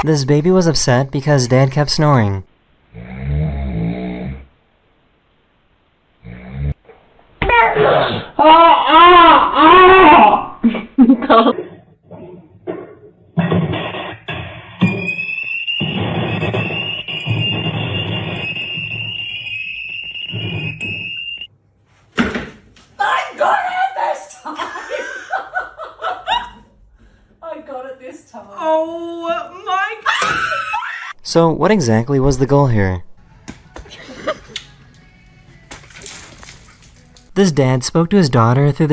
This baby was upset because Dad kept snoring. I got it this time! I got it this time. Oh my god! So what exactly was the goal here? This dad spoke to his daughter through the